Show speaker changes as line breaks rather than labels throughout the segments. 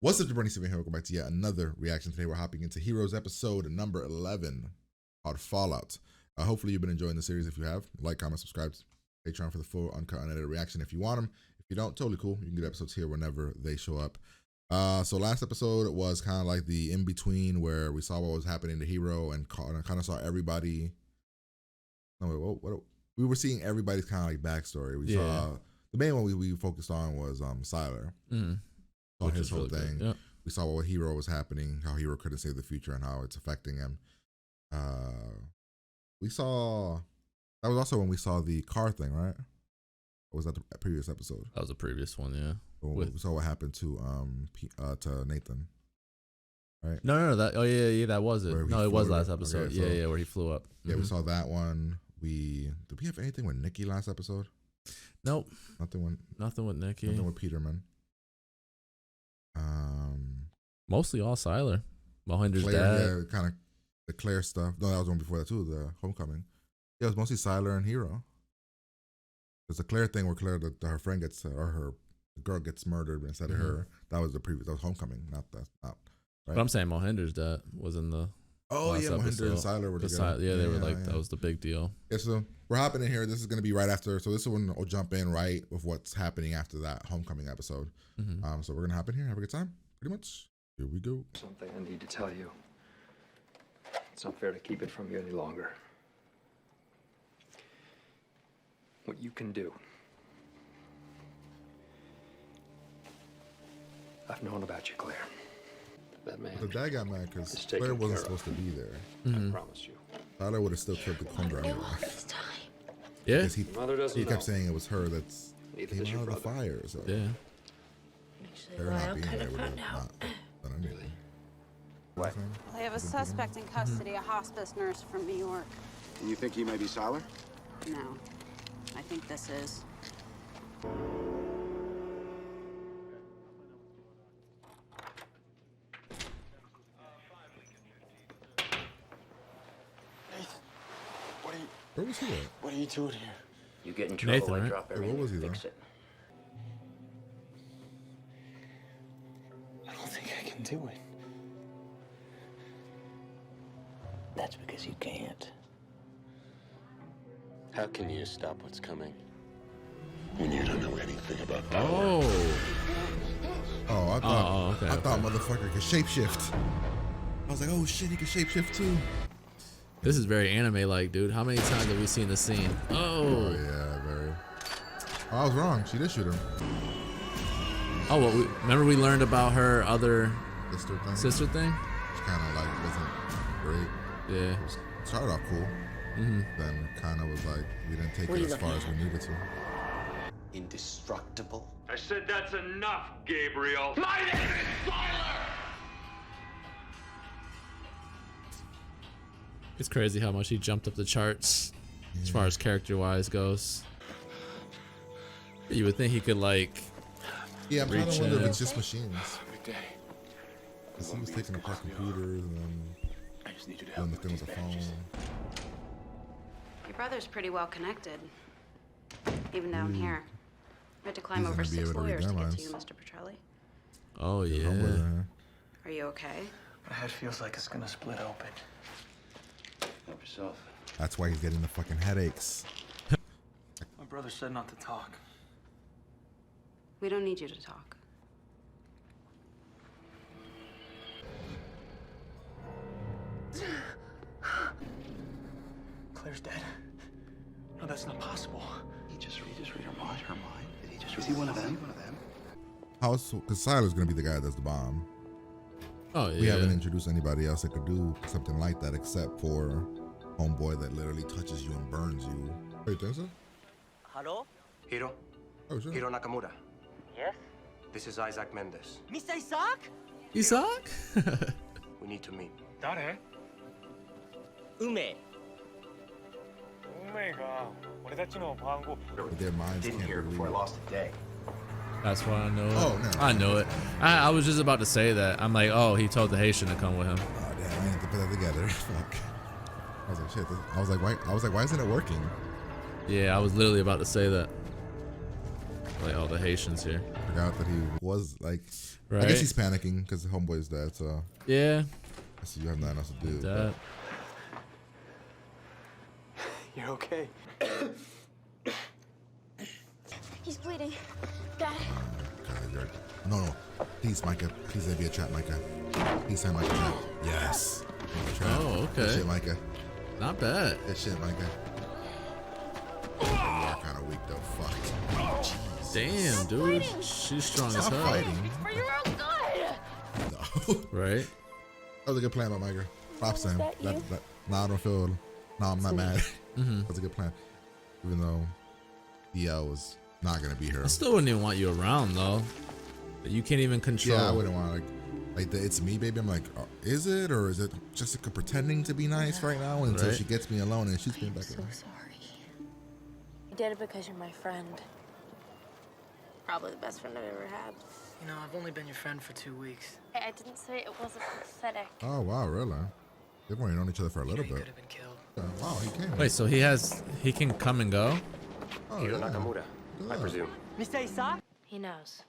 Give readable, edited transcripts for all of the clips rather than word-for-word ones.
What's up, everybody? Steven here. Welcome back to yet another reaction. Today we're hopping into Heroes episode number 11 called Fallout. Hopefully you've been enjoying the series. If you have, like, comment, subscribe, Patreon for the full uncut, unedited reaction if you want them. If you don't, totally cool. You can get episodes here whenever they show up. So last episode was kind of like the in-between where we saw what was happening to Hero and kind of saw everybody. We were seeing everybody's kind of like backstory. We saw the main one we focused on was Sylar. Saw his whole thing. Yep. We saw what Hero was happening, how Hero couldn't save the future, and how it's affecting him. We saw that was also when we saw the car thing, right? Or was that the previous episode?
That was the previous one, yeah.
We saw what happened to Nathan, right?
No, that that was it. No, it was last episode. Okay, yeah, where he flew up.
Yeah, we saw that one. Did we have anything with Niki last episode?
Nope.
Nothing with
Niki.
Nothing with Peterman.
Mostly all Sylar. Mohinder's dad.
Yeah, kind of the Claire stuff. No, that was one before that too. The Homecoming. Yeah, it was mostly Sylar and Hero. There's a Claire thing where Claire, her friend gets, or her girl gets murdered instead of her. That was that was Homecoming, not that. Not right.
But I'm saying Mohinder's dad was in the.
Oh yeah, Mohinder and Sylar were together.
They were like that was the big deal.
Yeah, so we're hopping in here. This is gonna be right after. So this one will jump in right with what's happening after that Homecoming episode. So we're gonna hop in here, have a good time, pretty much. Here we go.
Something I need to tell you. It's not fair to keep it from you any longer. What you can do. I've known about you, Claire. That man.
The dad got mad because Claire wasn't supposed to be there.
I promise you.
Tyler would have still killed the Condor anyway.
Yeah.
He kept saying it was her that's came out of the fire. So
yeah.
They're not being there would have not done anything.
What?
They have a suspect in custody, a hospice nurse from New York.
And you think he may be Sylar?
No, I think this is.
Where was he at?
What are you doing here?
You get in trouble,
Nathan, right?
drop everything,
where was he
fix
then?
it.
I don't think I can do it.
That's because you can't.
How can you stop what's coming when you don't know anything about power?
I thought motherfucker could shapeshift. I was like, oh shit, he can shapeshift too.
This is very anime-like, dude. How many times have we seen this scene?
Oh yeah, very. Oh, I was wrong. She did shoot him.
Oh, well, remember we learned about her other sister thing?
Which kind of like wasn't great.
Yeah.
It started off cool. Then kind of was like we didn't take it as far as we needed to.
Indestructible?
I said that's enough, Gabriel. My name is Sylar!
It's crazy how much he jumped up the charts as far as character-wise goes. You would think he could like.
Yeah, I'm trying to wonder if it's just machines.
Good day.
Because he was taking apart computers and then
I just need you to
doing
help
the thing with the phone.
Your brother's pretty well connected, even down here. We had to climb over 6 lawyers to get to you, Mr. Petrelli.
Oh yeah.
Are you okay?
My head feels like it's gonna split open.
Help yourself.
That's why he's getting the fucking headaches.
My brother said not to talk.
We don't need you to talk.
Claire's dead. No, that's not possible.
He just read her mind. Did he just is he one of them?
Because Sylar's gonna be the guy that does the bomb.
Oh yeah.
We haven't introduced anybody else that could do something like that except for homeboy that literally touches you and burns you. Oh, you think so?
Hello?
Hiro?
Oh, sure.
Hiro Nakamura.
Yes?
This is Isaac Mendes.
Mr. Isaac?
Isaac?
We need to meet.
Ume.
But their minds
Didn't
can't
hear
believe
before I
it.
lost a day.
That's why I know it.
Oh, no.
I know it. I was just about to say that. I'm like, oh, he told the Haitian to come with him.
Oh damn, I need to put that together. Fuck. I was like, shit. Why isn't it working?
Yeah, I was literally about to say that. Like all the Haitians here.
Forgot that he was like.
Right.
I guess he's panicking because the homeboy's dead. So
Yeah.
I see you have nothing else to do.
That.
You're okay.
He's bleeding. Dad.
No. Please, Micah. Please let it be a trap, Micah. Please say Micah trap. Yes. Trap.
Oh,
Good
okay.
shit, Micah.
Not bad.
Good shit, Micah. You are kind of weak though. Fuck. Jeez.
Damn, dude. She's strong as
Stop
hell.
fighting.
For your own good.
No.
Right?
That was a good plan by Micah. Props to him. Nah, I don't feel. Nah, I'm not mad.
Mm-hmm.
That's a good plan. Even though DL was not gonna be her.
I still wouldn't even want you around though. You can't even control.
Yeah, I wouldn't want like the it's me baby. I'm like, is it or is it Jessica pretending to be nice right now until
Right.
she gets me alone and shoots me back?
So sorry. I did it because you're my friend.
Probably the best friend I've ever had.
You know, I've only been your friend for 2 weeks.
I didn't say it wasn't pathetic.
Oh wow, really? They've only known each other for a little
You
bit.
could have been killed.
Wow, he came.
Wait, so he can come and go?
Oh,
Hiro
yeah.
Nakamura, I presume.
Mr. Isaac?
He knows.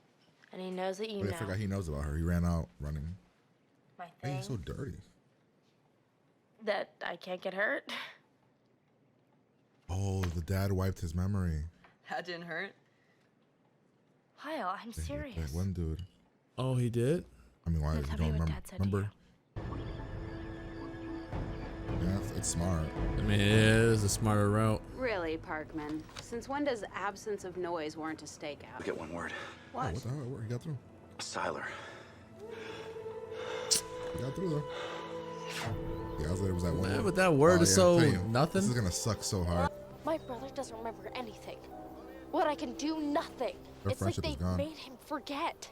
And he knows that you
But I
know.
forgot he knows about her. He ran out running.
My
Hey,
thing.
he's so dirty.
That I can't get hurt.
Oh, the dad wiped his memory.
That didn't hurt.
Kyle, I'm
That
serious.
one dude.
Oh, he did?
I mean, why
Now
you
tell
don't
me what
remember?
Dad said to
Remember? Yeah, it's smart.
I mean, it is a smarter route.
Really, Parkman? Since when does absence of noise warrant a stakeout?
Look at one word.
Oh, what the hell? He got through.
Sylar.
He got through though. Yeah, I was like, it was that one.
Man,
word.
but that word
Oh,
is
yeah,
so
I'm telling you,
nothing.
This is gonna suck so hard.
My brother doesn't remember anything. What I can do, nothing.
Their
It's like
friendship is
they
gone.
made him forget.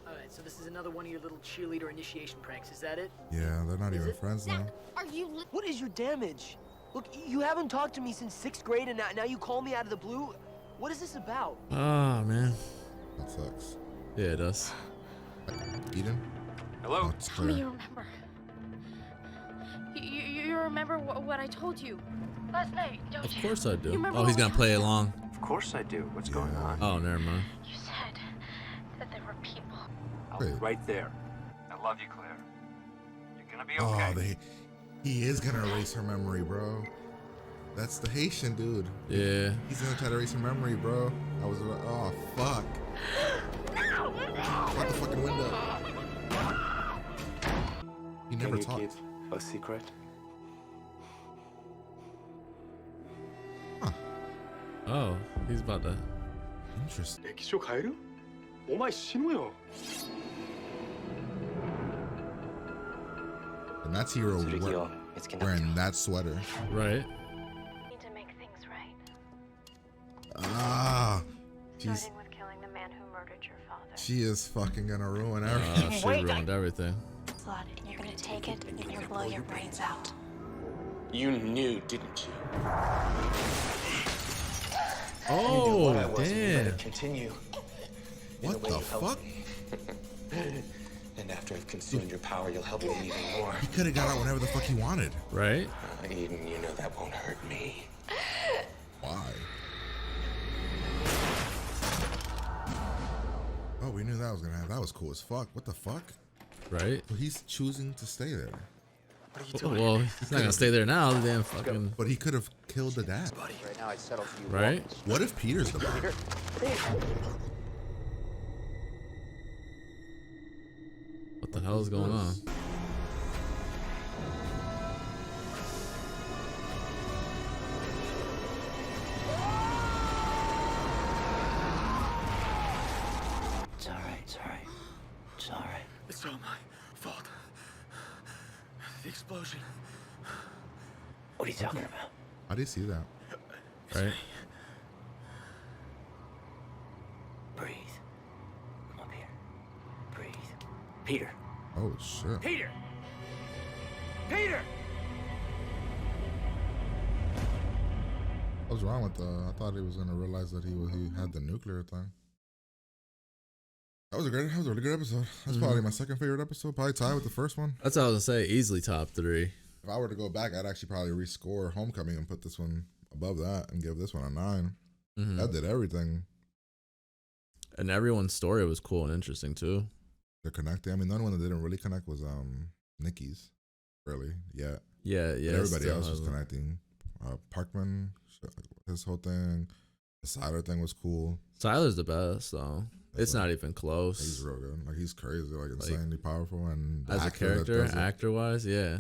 Alright, so this is another one of your little cheerleader initiation pranks, is that it?
Yeah, they're not even
it?
friends now.
Are you
What is your damage? Look, you haven't talked to me since 6th grade and now you call me out of the blue? What is this about?
Oh, man.
That sucks.
Yeah, it does.
Eden?
Hello?
Oh, it's
Tell me
Claire.
you remember. You remember what I told you last night, don't
Of
you?
course I do.
You remember
Oh, he's
what
gonna play along.
Of course I do. What's going
Yeah.
on?
Oh, never mind.
You said that there were people.
I'll be
Wait.
right there. I love you, Claire. You're gonna be
Oh,
okay.
he is gonna erase her memory, bro. That's the Haitian dude.
Yeah.
He's gonna try to erase her memory, bro. I was, oh, fuck. Out the fucking window. He never
Can you
talked.
keep a secret?
Oh, he's about to.
Interesting.
歴史を変える？お前死ぬよ。
And that's Hiro wearing that sweater.
Right.
Need to make things right.
Ah, she's,
Starting with killing the man who murdered your father.
she is fucking gonna ruin everything.
She ruined everything.
Blood, and you're gonna take it and you're blow your brains out.
You knew, didn't you?
Oh, damn.
Continue.
What the fuck?
And after I've consumed your power, you'll help me even more.
He could have got out whenever the fuck he wanted.
Right?
Eden, you know that won't hurt me.
Why? Oh, we knew that was gonna happen. That was cool as fuck. What the fuck?
Right?
So he's choosing to stay there.
Well, he's not gonna stay there now. The damn fucking.
But he could have killed the dad.
Right now, I'd settle for you.
Right?
What if Peter's the mom?
What the hell is going on?
It's alright, it's alright. It's alright. It's all my fault. The explosion. What are you talking about?
How do you see that?
Right?
Breathe. Come up here. Breathe. Peter.
Oh shit.
Peter! Peter!
What's wrong with I thought he was gonna realize that he had the nuclear thing. That was a really good episode. That's probably my second favorite episode. Probably tied with the first one.
That's what I was gonna say. Easily top 3.
If I were to go back, I'd actually probably rescore Homecoming and put this one above that and give this one a 9.
Mhm.
That did everything.
And everyone's story was cool and interesting too.
They're connecting. I mean, the only one that didn't really connect was Niki's, really. Yeah.
Yeah.
But everybody else was connecting. Parkman, his whole thing. The Sylar thing was cool.
Sylar's the best though. It's not even close.
He's real good. Like, he's crazy, like insanely powerful, and
as a character, actor wise, yeah.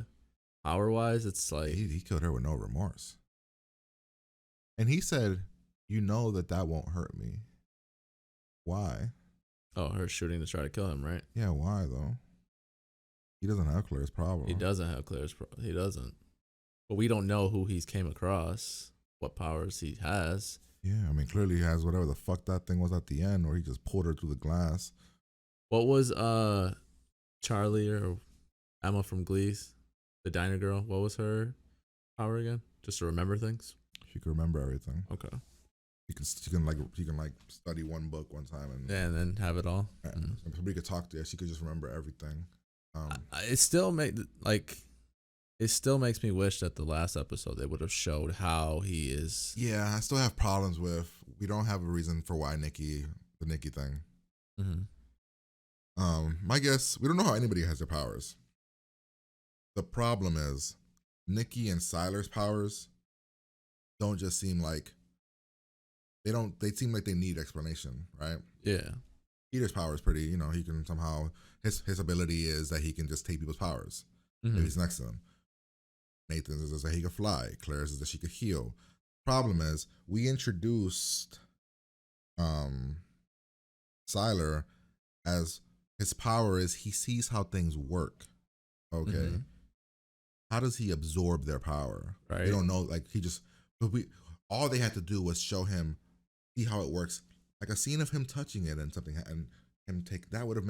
Power wise, it's like
he killed her with no remorse. And he said, "You know that won't hurt me. Why?"
Oh, her shooting to try to kill him, right?
Yeah, why though? He doesn't have Claire's problem.
He doesn't have Claire's problem. He doesn't. But we don't know who he's came across, what powers he has.
Yeah, I mean, clearly he has whatever the fuck that thing was at the end, where he just pulled her through the glass.
What was Charlie or Emma from Glee's, the diner girl? What was her power again? Just to remember things.
She can remember everything.
Okay.
She can study one book one time and
then have it all.
Yeah. Mm-hmm. Somebody could talk to her. She could just remember everything.
It still makes me wish that the last episode they would have showed how he is.
Yeah, I still have problems with. We don't have a reason for why the Niki thing.
Mm-hmm.
My guess, we don't know how anybody has their powers. The problem is, Niki and Sylar's powers don't just seem like they seem like they need explanation, right?
Yeah.
Peter's power is pretty, he can somehow, his ability is that he can just take people's powers.
Mm-hmm.
If he's next to them. Nathan's is that he could fly. Claire's is that she could heal. Problem is, we introduced Sylar as his power is he sees how things work. Okay.
Mm-hmm.
How does he absorb their power?
Right.
We don't know, all they had to do was show him, see how it works. Like a scene of him touching it and something, and him take, that would have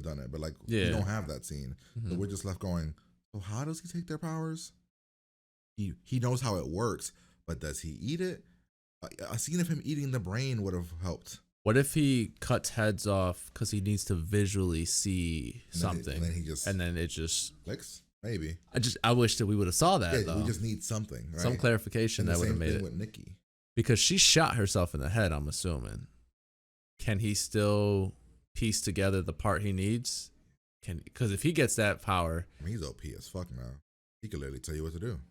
done it. But we don't have that scene.
Mm-hmm.
So we're just left going, so how does he take their powers? He knows how it works, but does he eat it? A scene of him eating the brain would have helped.
What if he cuts heads off because he needs to visually see something, and then it just
clicks? Maybe.
I wish that we would have saw that.
Yeah,
though.
we just need something, right?
Some clarification that would have made it.
With Niki,
because she shot herself in the head. I'm assuming. Can he still piece together the part he needs? Because if he gets that power,
I mean, he's OP as fuck now. He can literally tell you what to do.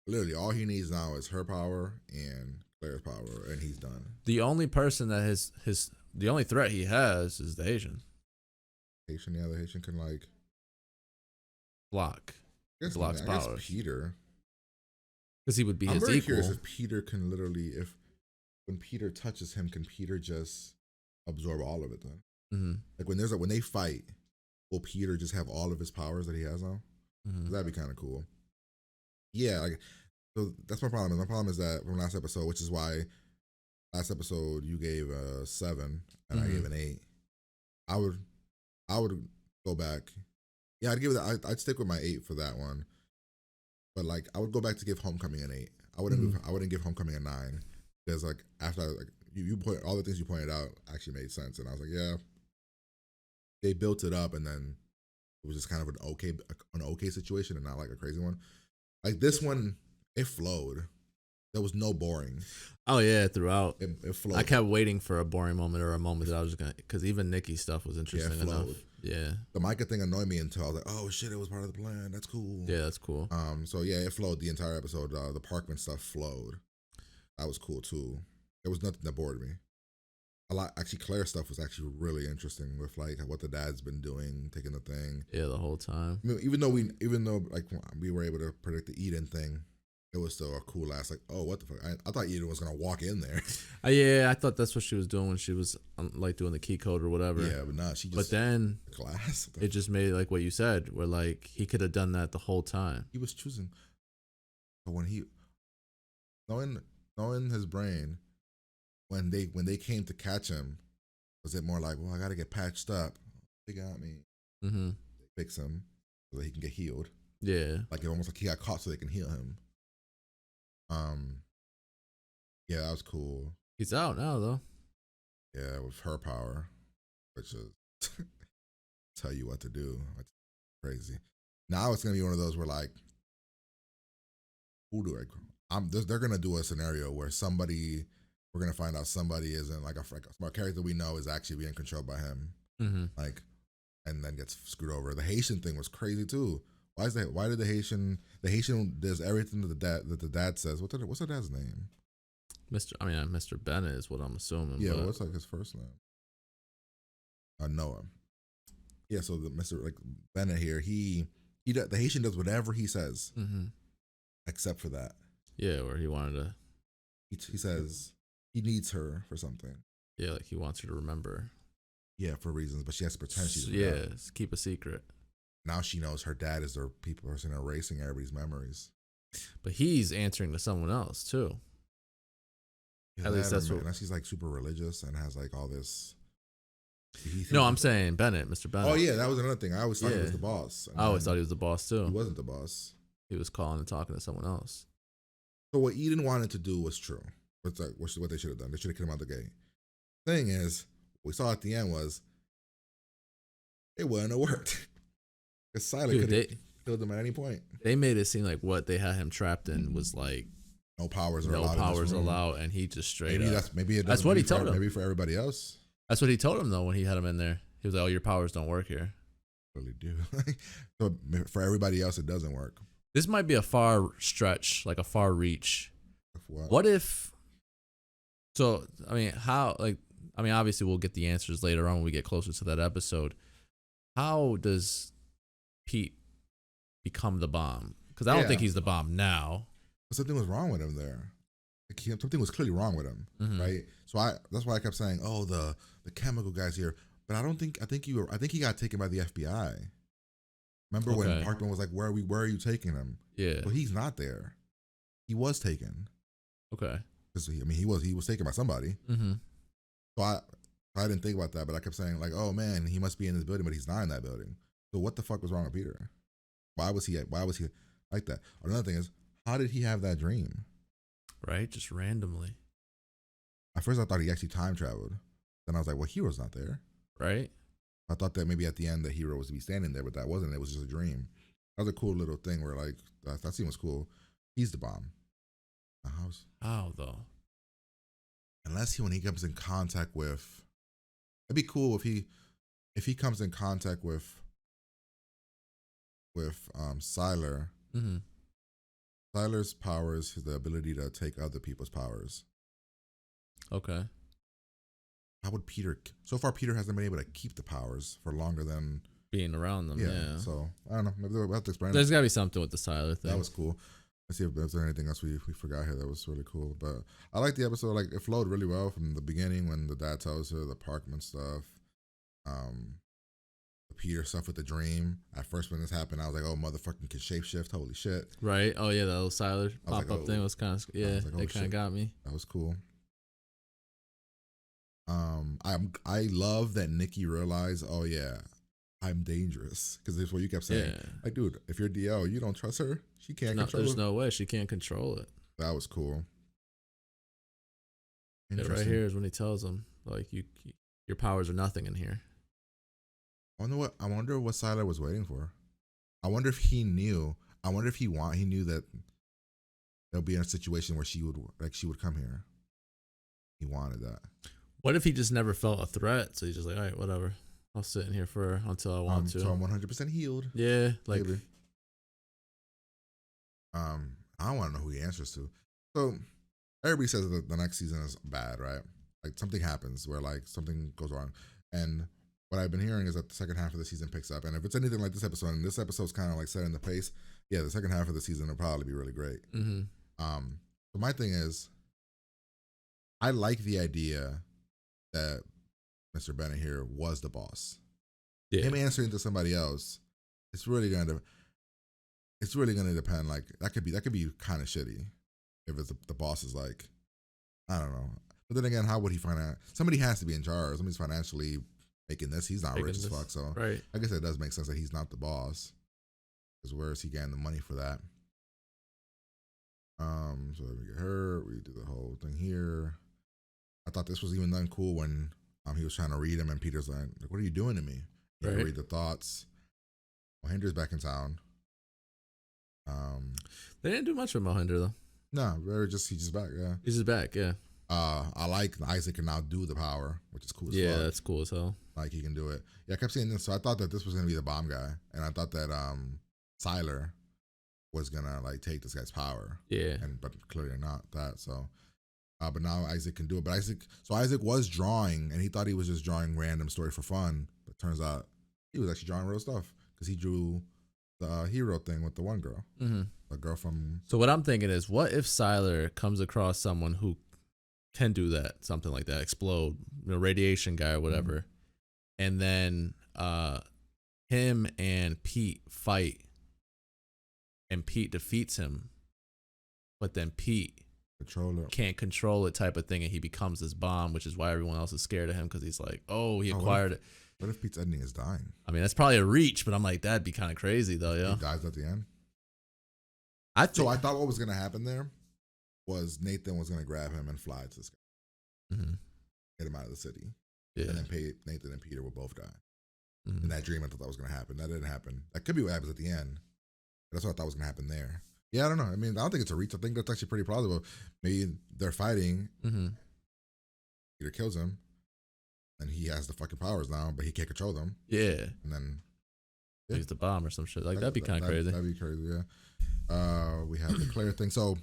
Literally, all he needs now is her power and Claire's power, and he's done.
The only person that the only threat he has is the Haitian.
The Haitian can
block.
Blocks powers. I guess Peter,
because he would be his equal.
I'm very curious if Peter can literally, when Peter touches him, can Peter just absorb all of it then?
Mm-hmm.
Like when they fight, will Peter just have all of his powers that he has now?
Mm-hmm.
That'd be kind of cool. Yeah, so that's my problem. My problem is that from last episode, which is why last episode you gave a 7 and I gave an 8. I would go back. Yeah, I'd give it. I'd stick with my 8 for that one. But I would go back to give Homecoming an 8. I wouldn't give Homecoming a 9 because after you point all the things you pointed out actually made sense, and I was like, yeah, they built it up, and then it was just kind of an okay situation and not like a crazy one. Like this one, it flowed. There was no boring.
Oh yeah, throughout
it flowed.
I kept waiting for a boring moment or a moment that I was just gonna, because even Niki's stuff was interesting enough. Yeah,
the Micah thing annoyed me until I was like, oh shit, it was part of the plan. That's cool.
Yeah, that's cool.
So yeah, it flowed the entire episode. The Parkman stuff flowed. That was cool too. There was nothing that bored me. Actually, Claire's stuff was actually really interesting with what the dad's been doing, taking the thing.
Yeah, the whole time.
I mean, even though we were able to predict the Eden thing, it was still a cool ass oh, what the fuck? I thought Eden was gonna walk in there.
Yeah, I thought that's what she was doing when she was doing the key code or whatever.
Yeah, but nah, she just.
But then
class.
It just made it what you said, where he could have done that the whole time.
He was choosing. But when he knowing his brain. When they came to catch him, was it more well, I gotta get patched up. They got me.
Mm-hmm.
They fix him so that he can get healed.
Yeah.
It almost like he got caught so they can heal him. Yeah, that was cool.
He's out now though.
Yeah, with her power, which is tell you what to do. That's crazy. Now it's gonna be one of those where who do they're gonna do a scenario where somebody we're gonna find out somebody isn't like a smart character we know is actually being controlled by him. Like, and then gets screwed over. The Haitian thing was crazy too. Why did the Haitian does everything that the dad says? What's the dad's name?
Mr. Bennett is what I'm assuming.
Yeah,
but...
what's like his first name? Noah. Yeah, so the Mr. like Bennett here, the Haitian does whatever he says, except for that.
Yeah, where he wanted to.
He says he needs her for something.
Yeah, like he wants her to remember.
Yeah, for reasons, but she has to pretend she's
keep a secret.
Now she knows her dad is the person erasing everybody's memories.
But he's answering to someone else too.
At least that's what. Unless he's like super religious and has like all this.
No, I'm saying Bennett, Mr. Bennett.
Oh yeah, that was another thing. I always thought he was the boss.
I always thought he was the boss too.
He wasn't the boss.
He was calling and talking to someone else.
So what Eden wanted to do was true. What's like what they should have done? They should have kicked him out the gate. Thing is, what we saw at the end was it wouldn't have worked. Because Sylar could have killed him at any point.
They made it seem like what they had him trapped in was like
no powers
allowed, and he just straight up.
That's
what he told him.
Maybe for everybody else.
That's what he told him though when he had him in there. He was like, "Oh, your powers don't work here."
Really do. So for everybody else, it doesn't work.
This might be a far stretch, like a far reach. What if? So obviously we'll get the answers later on when we get closer to that episode. How does Pete become the bomb? Because I don't think he's the bomb now.
Something was wrong with him there. Like something was clearly wrong with him, right? So that's why I kept saying, "Oh, the chemical guy's here," but I think he got taken by the FBI. Remember when Parkman was like, "Where are you taking him?"
Yeah.
Well, he's not there. He was taken.
Okay.
Because he was taken by somebody. So I didn't think about that, but I kept saying like, "Oh man, he must be in this building, but he's not in that building." So what the fuck was wrong with Peter? Why was he like that? Another thing is, how did he have that dream?
Right, just randomly.
At first, I thought he actually time traveled. Then I was like, "Well, Hero's not there."
Right.
I thought that maybe at the end the Hero was to be standing there, but that wasn't. It was just a dream. That was a cool little thing where like that scene was cool. He's the bomb. The house.
How though?
Unless when he comes in contact with, it'd be cool if he comes in contact with Sylar. Sylar's powers is the ability to take other people's powers.
Okay.
How would Peter? So far, Peter hasn't been able to keep the powers for longer than
being around them. Yeah.
So I don't know. Maybe we'll have to explain.
There's got to be something with the Sylar thing.
That was cool. Let's see if there's anything else we forgot here that was really cool. But I like the episode. Like it flowed really well from the beginning when the dad tells her the Parkman stuff, the Peter stuff with the dream. At first when this happened, I was like, "Oh, motherfucking can shapeshift! Holy shit!"
Right? Oh yeah, that little Sylar pop up thing was kind of it kind of got me.
That was cool. I love that Niki realized, "Oh yeah, I'm dangerous," because that's what you kept saying.
Yeah.
Like, dude, if you're DL, you don't trust her. She can't control it.
There's no way she can't control it.
That was cool.
Yeah, right here is when he tells him, like, your powers are nothing in here.
I wonder what Sylar was waiting for. I wonder if he knew. I wonder if he knew that they'll be in a situation where she would come here. He wanted that.
What if he just never felt a threat? So he's just like, all right, whatever. I'll sit in here until I want to.
Until I'm 100% healed.
Yeah, like.
Maybe. I want to know who he answers to. So everybody says that the next season is bad, right? Like something happens where like something goes wrong, and what I've been hearing is that the second half of the season picks up. And if it's anything like this episode, and this episode's kind of like setting the pace, yeah, the second half of the season will probably be really great. So my thing is, I like the idea that Mr. Bennett here was the boss. Yeah. Him answering to somebody else, it's really gonna depend. Like that could be kind of shitty if it's the boss is like, I don't know. But then again, how would he find out? Somebody has to be in charge. Somebody's financially making this. He's not rich as fuck, so
right.
I guess it does make sense that he's not the boss. Because where is he getting the money for that? So we get her. We do the whole thing here. I thought this was even done cool when he was trying to read him, and Peter's like, "What are you doing to me?" You
right.
Read the thoughts. Mohinder's back in town.
They didn't do much with Mohinder though.
No, he's just back. Yeah,
he's just back. Yeah.
I like Isaac can now do the power, which is cool as
Yeah,
fuck.
that's cool as hell.
Like he can do it. Yeah, I kept seeing this, so I thought that this was gonna be the bomb guy, and I thought that Sylar was gonna like take this guy's power.
Yeah.
But clearly not that. So, but now Isaac can do it. But Isaac was drawing, and he thought he was just drawing random story for fun. But turns out he was actually drawing real stuff because he drew the hero thing with the one girl, the girl from.
So what I'm thinking is, what if Sylar comes across someone who can do that, something like that, explode, radiation guy or whatever, and then him and Pete fight, and Pete defeats him, but then Pete can't control it, type of thing, and he becomes this bomb, which is why everyone else is scared of him because he's like, oh, he acquired it.
What if Pete's ending is dying?
I mean, that's probably a reach, but I'm like, that'd be kind of crazy though, yo.
He dies at the end.
So
I thought what was gonna happen there was Nathan was gonna grab him and fly to the sky, get him out of the city, and then Nathan and Peter will both die. In that dream, I thought that was gonna happen. That didn't happen. That could be what happens at the end. That's what I thought was gonna happen there. Yeah, I don't know. I mean, I don't think it's a reach. I think that's actually pretty plausible. Maybe they're fighting. Peter kills him, and he has the fucking powers now, but he can't control them.
Yeah.
And then
he's the bomb or some shit. Like that'd be kind of crazy.
That'd be crazy. Yeah. We have the Claire thing. So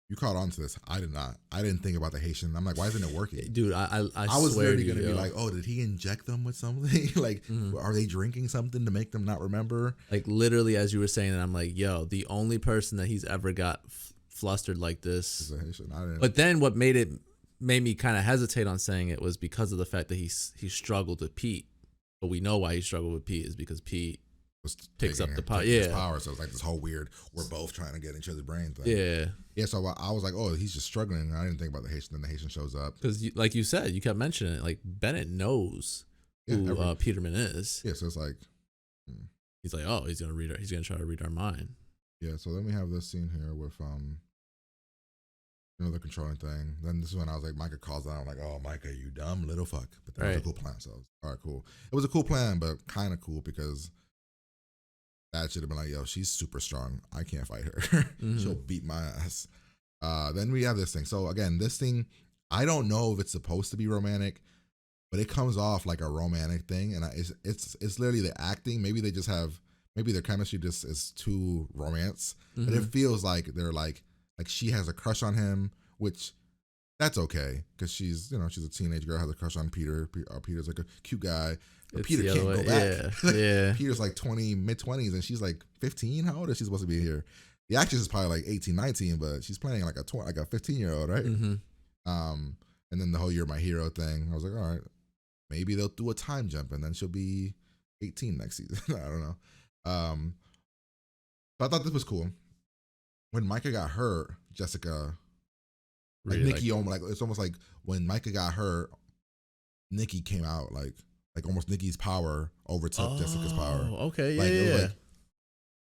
you caught on to this. I did not. I didn't think about the Haitian. I'm like, why isn't it working?
Dude, I
was
swear
literally
to
gonna
you,
be like, oh, did he inject them with something? Like, are they drinking something to make them not remember?
Like literally, as you were saying, and I'm like, yo, the only person that he's ever got flustered like this.
Is a Haitian.
But then what made me kind of hesitate on saying it was because of the fact that he struggled with Pete. But we know why he struggled with Pete is because Pete
was
picks up the power.
His power. So it's like this whole weird, we're both trying to get each other's brain thing. Yeah. So I was like, oh, he's just struggling. I didn't think about the Haitian. Then the Haitian shows up
because, like you said, you kept mentioning it. Like Bennett knows who Peterman is.
Yeah. So it's like
he's like, oh, he's gonna try to read our mind.
Yeah. So then we have this scene here with the controlling thing. Then this is when I was like, Micah calls out. I'm like, oh, Micah, you dumb little fuck. But that was a cool plan. So all right, cool. It was a cool plan, but kind of cool because Dad should have been like, yo, she's super strong. I can't fight her. She'll beat my ass. Then we have this thing. So again, this thing, I don't know if it's supposed to be romantic, but it comes off like a romantic thing, and it's literally the acting. Maybe they just have, maybe their chemistry just is too romance, but it feels like they're like she has a crush on him, which that's okay because she's a teenage girl, has a crush on Peter. Peter's like a cute guy. But Peter can't go back.
Yeah.
Peter's like 20, mid-20s, and she's like 15. How old is she supposed to be here? The actress is probably like 18, 19, but she's playing like a 15-year-old, right? And then the whole "You're My Hero" thing. I was like, all right, maybe they'll do a time jump, and then she'll be 18 next season. I don't know. But I thought this was cool. When Micah got hurt, Jessica,
really
Nikki, it's almost like when Micah got hurt, Nikki came out like almost Nikki's power overtook Jessica's power.
Okay, yeah.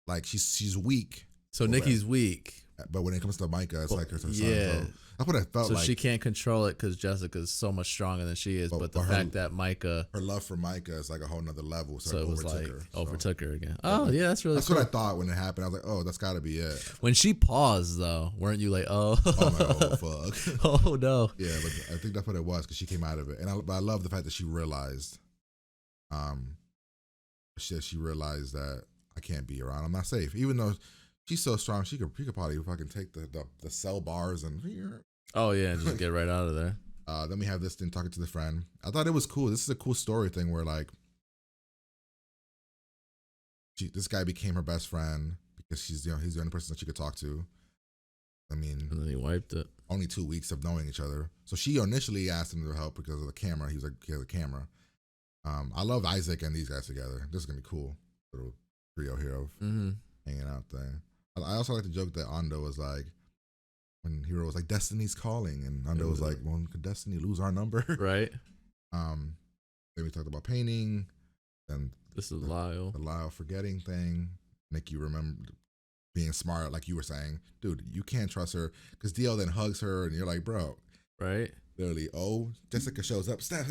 Like she's weak.
So Nikki's weak.
But when it comes to Micah, it's like her son.
Yeah.
So that's what I felt like.
So she can't control it because Jessica's so much stronger than she is. But the fact that Micah,
her love for Micah is like a whole nother level. So
it was overtook her again. Oh
yeah,
that's really
cool. What I thought when it happened. I was like, oh, that's got to be it.
When she paused though, weren't you like, oh,
oh fuck,
oh no?
Yeah, but I think that's what it was because she came out of it, and I love the fact that she realized, she realized that I can't be around. I'm not safe, even though she's so strong. She could probably fucking take the cell bars and.
Oh yeah, and just get right out of there.
Then we have this thing talking to the friend. I thought it was cool. This is a cool story thing where like, this guy became her best friend because he's the only person that she could talk to. I mean,
and then he wiped it.
Only 2 weeks of knowing each other. So she initially asked him to help because of the camera. He was like, he has a camera. I love Isaac and these guys together. This is gonna be cool. Little trio here of hanging out thing. I also like the joke that Ando was like, when Hero was like, "Destiny's calling," and Ando was like, "Well, could Destiny lose our number?"
Right.
Then we talked about painting. And
this is Lyle.
The Lyle forgetting thing. Make you remember being smart, like you were saying, dude. You can't trust her because Dio then hugs her, and you're like, bro,
right?
Literally, Jessica shows up, stab.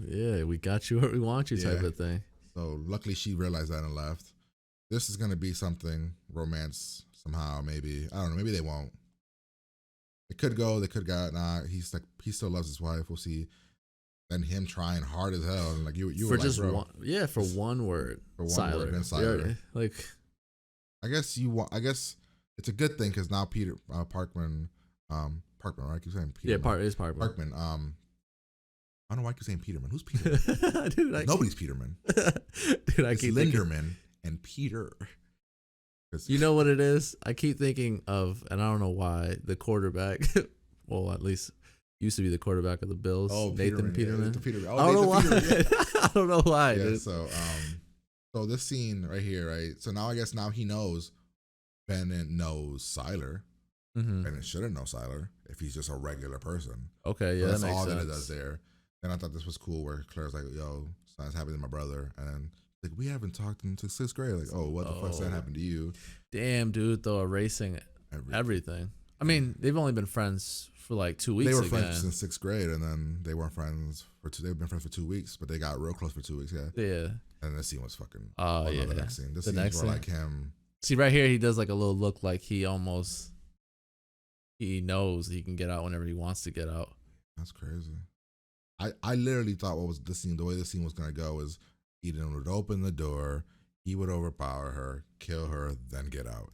Yeah, we got you where we want you, type of thing.
So luckily she realized that and left. This is gonna be something romance somehow. Maybe I don't know. Maybe they won't. It could go, they could go. Nah, he's like, he still loves his wife. We'll see. Then him trying hard as hell, and like you
for
were like,
just
bro,
one, yeah, for one word,
for one
Sylar.
word, then Sylar.
Yeah, like,
I guess it's a good thing because now Peter Parkman, right? I keep saying Peterman.
yeah, it's Parkman.
Parkman. I don't know why I keep saying Peterman. Who's Peterman?
Dude,
Nobody's Peterman.
Dude, I
It's
keep
Linderman and Peter.
You know what it is? I keep thinking of, and I don't know why, the quarterback. Well, at least used to be the quarterback of the Bills.
Oh,
Nathan
Peterman.
Peterman.
Yeah,
I don't know why.
Peterman, yeah.
I don't know why.
Yeah,
Dude.
so this scene right here, right? So now I guess now he knows Bennett knows Sylar.
Mm-hmm.
Bennett shouldn't know Sylar if he's just a regular person.
Okay, yeah,
So that's
that makes
all
sense.
that it does there. And I thought this was cool where Claire's like, yo, something's happening to my brother. And then like, we haven't talked since 6th grade. Like, oh, what the fuck's that happened to you?
Damn, dude, though, erasing everything. I mean, they've only been friends for like 2 weeks.
They were
again.
friends since 6th grade, and then they weren't friends for they've been friends for 2 weeks, but they got real close for 2 weeks, yeah.
Yeah.
And this scene was fucking,
Oh, yeah.
The next scene. This
The
scene
next
was more
scene.
like him.
See, right here, he does like a little look like he knows he can get out whenever he wants to get out.
That's crazy. I literally thought the way this scene was going to go is Eden would open the door, he would overpower her, kill her, then get out.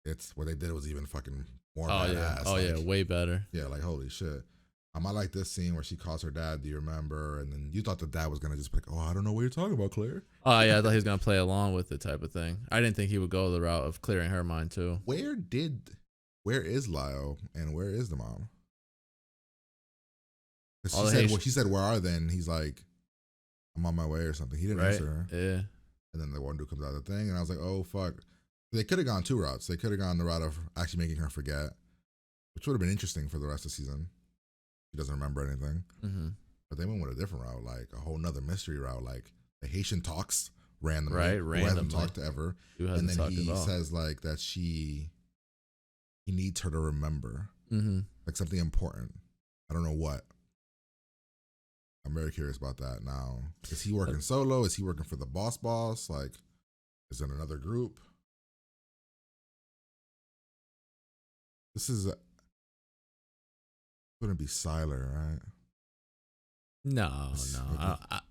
It's what they did was even fucking more badass.
Yeah, way better.
Yeah, like holy shit. I like this scene where she calls her dad, do you remember? And then you thought the dad was going to just be like, oh, I don't know what you're talking about, Claire.
Oh, yeah, I thought he was going to play along with it type of thing. I didn't think he would go the route of clearing her mind, too.
Where is Lyle and where is the mom? She said, where are they? And he's like, I'm on my way or something. He didn't answer her.
Yeah.
And then the one dude comes out of the thing, and I was like, oh, fuck. They could have gone 2 routes. They could have gone the route of actually making her forget, which would have been interesting for the rest of the season. She doesn't remember anything.
Mm-hmm.
But they went with a different route, like a whole nother mystery route. Like the Haitian talks randomly.
Right,
Who
randomly.
hasn't talked ever. And then he says like that he needs her to remember.
Mm-hmm.
Like something important. I don't know what. I'm very curious about that now. Is he working solo? Is he working for the boss? Like, is it another group? This is gonna be Sylar, right?
No.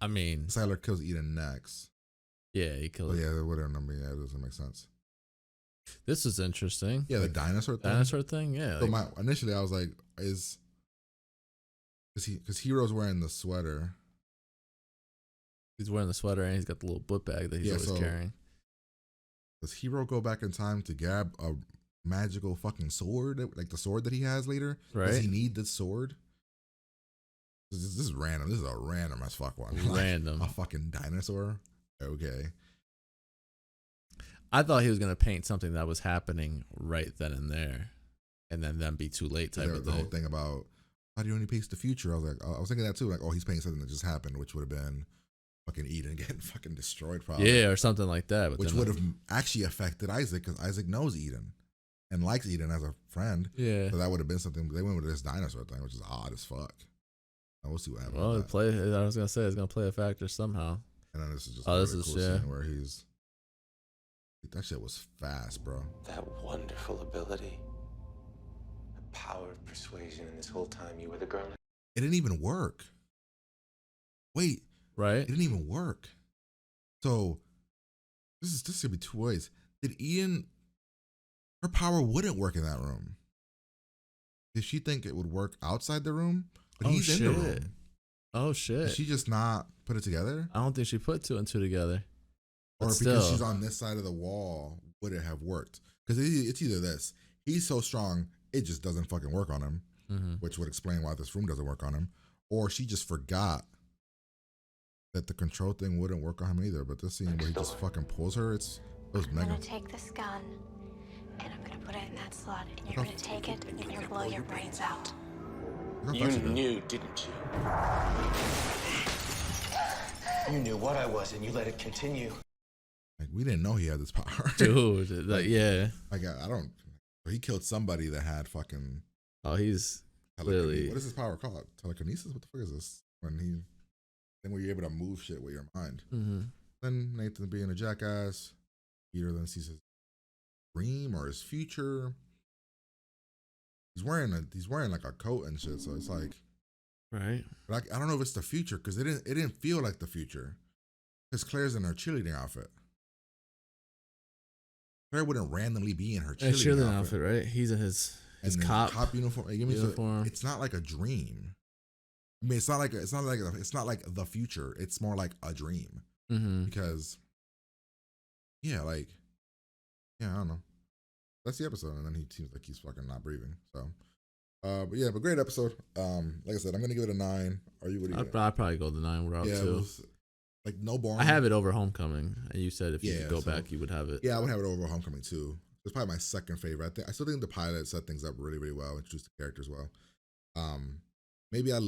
I mean,
Sylar kills Eden next.
Yeah, he kills.
Yeah, whatever. I mean, yeah, it doesn't make sense.
This is interesting.
Yeah, the dinosaur thing.
Dinosaur thing, yeah.
So initially, I was like, because Hero's wearing the sweater.
He's wearing the sweater and he's got the little book bag that he's always carrying.
Does Hero go back in time to grab a magical fucking sword, like the sword that he has later?
Right.
Does he need this sword? This is random. This is a random as fuck one.
Random.
Like, a fucking dinosaur. Okay.
I thought he was gonna paint something that was happening right then and there, and then be too late type of thing.
The whole thing about how do you only paint the future? I was thinking that too. Like, oh, he's painting something that just happened, which would have been fucking Eden getting fucking destroyed, probably.
Yeah, or something like that. But
which would have actually affected Isaac because Isaac knows Eden and likes Eden as a friend.
Yeah.
So that would have been something. They went with this dinosaur thing, which is odd as fuck. We'll see what happens.
Well, I was gonna say it's gonna play a factor somehow.
And then this is just
cool
scene where that shit was fast, bro.
That wonderful ability. The power of persuasion, and this whole time you were the girl.
It didn't even work. Wait.
Right?
It didn't even work. So this should be 2 ways. Did Eden, her power wouldn't work in that room? Did she think it would work outside the room? But he's in the room.
Oh shit.
Did she just not put it together?
I don't think she put 2 and 2 together.
Or because she's on this side of the wall, would it have worked? Because it's either this. He's so strong, it just doesn't fucking work on him, which would explain why this room doesn't work on him. Or she just forgot that the control thing wouldn't work on him either. But this scene where he just fucking pulls her,
I'm gonna take this gun and I'm gonna put it in that slot, and you're gonna take it and you're gonna blow your brains out.
You knew, didn't you? You knew what I was, and you let it continue.
Like, we didn't know he had this power.
Dude, like, yeah.
Like, I don't... He killed somebody that had fucking...
Oh, he's clearly...
What is his power called? Telekinesis? What the fuck is this? Then where you're able to move shit with your mind.
Mm-hmm.
Then Nathan being a jackass. Peter then sees his dream or his future. he's wearing like a coat and shit. So it's like,
right.
But I don't know if it's the future because it didn't feel like the future because Claire's in her cheerleading outfit. Claire wouldn't randomly be in her cheerleading outfit,
right? He's in his
cop uniform.
Uniform.
It's not like a dream. I mean, it's not like the future. It's more like a dream because, I don't know. That's the episode, and then he seems like he's fucking not breathing. So, but great episode. Like I said, I'm gonna give it a 9. Are you? What do you?
I'd probably go the 9 route too.
Like no boring.
I have it over Homecoming, and you said if you could go back, you would have it.
Yeah, I would have it over Homecoming too. It's probably my second favorite. I still think the pilot set things up really, really well, introduced the characters well. Maybe I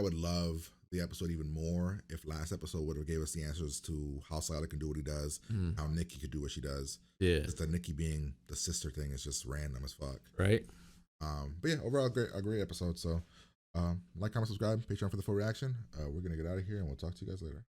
would love the episode even more if last episode would have gave us the answers to how Sylar can do what he does, how Nikki could do what she does. Yeah, just the Nikki being the sister thing is just random as fuck.
Right.
But yeah, overall a great episode. So, like, comment, subscribe, Patreon for the full reaction. We're gonna get out of here and we'll talk to you guys later.